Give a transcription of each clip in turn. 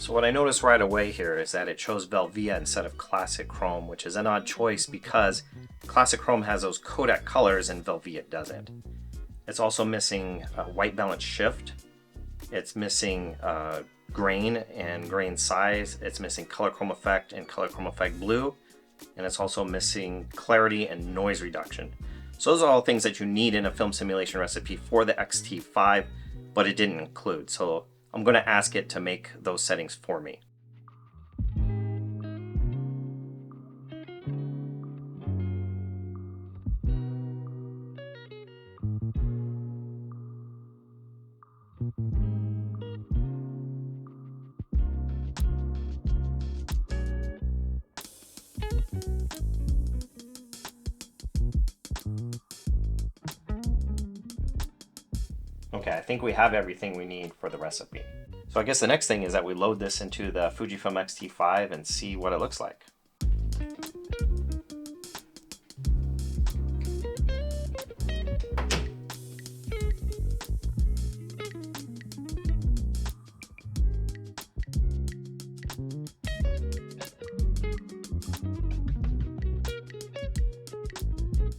So what I noticed right away here is that it chose Velvia instead of Classic Chrome, which is an odd choice because Classic Chrome has those Kodak colors and Velvia doesn't. It's also missing white balance shift. It's missing grain and grain size. It's missing color chrome effect and color chrome effect blue. And it's also missing clarity and noise reduction. So those are all things that you need in a film simulation recipe for the X-T5, but it didn't include. So I'm going to ask it to make those settings for me. Okay, I think we have everything we need for the recipe. So I guess the next thing is that we load this into the Fujifilm X-T5 and see what it looks like.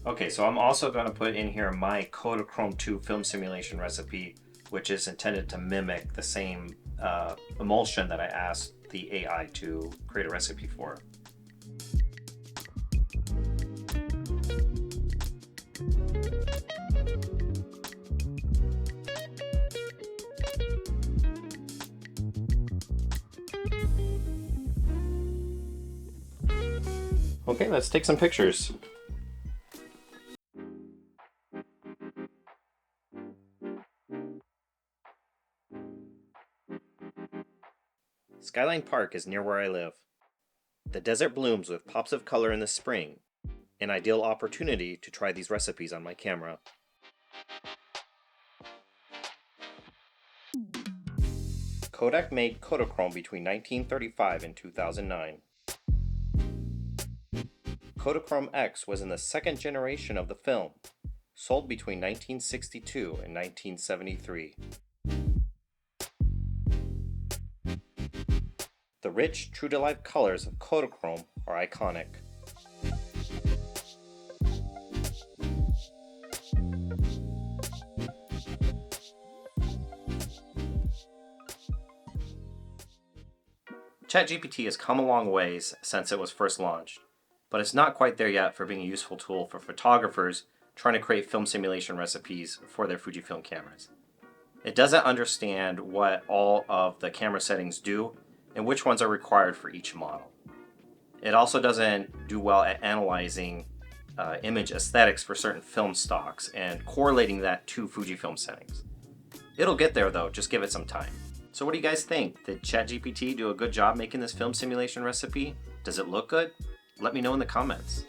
Okay, so I'm also going to put in here my Kodachrome II film simulation recipe, which is intended to mimic the same emulsion that I asked the AI to create a recipe for. Okay, let's take some pictures. Skyline Park is near where I live. The desert blooms with pops of color in the spring, an ideal opportunity to try these recipes on my camera. Kodak made Kodachrome between 1935 and 2009. Kodachrome X was in the second generation of the film, sold between 1962 and 1973. The rich, true-to-life colors of Kodachrome are iconic. ChatGPT has come a long ways since it was first launched, but it's not quite there yet for being a useful tool for photographers trying to create film simulation recipes for their Fujifilm cameras. It doesn't understand what all of the camera settings do and which ones are required for each model. It also doesn't do well at analyzing image aesthetics for certain film stocks and correlating that to Fujifilm settings. It'll get there though, just give it some time. So what do you guys think? Did ChatGPT do a good job making this film simulation recipe? Does it look good? Let me know in the comments.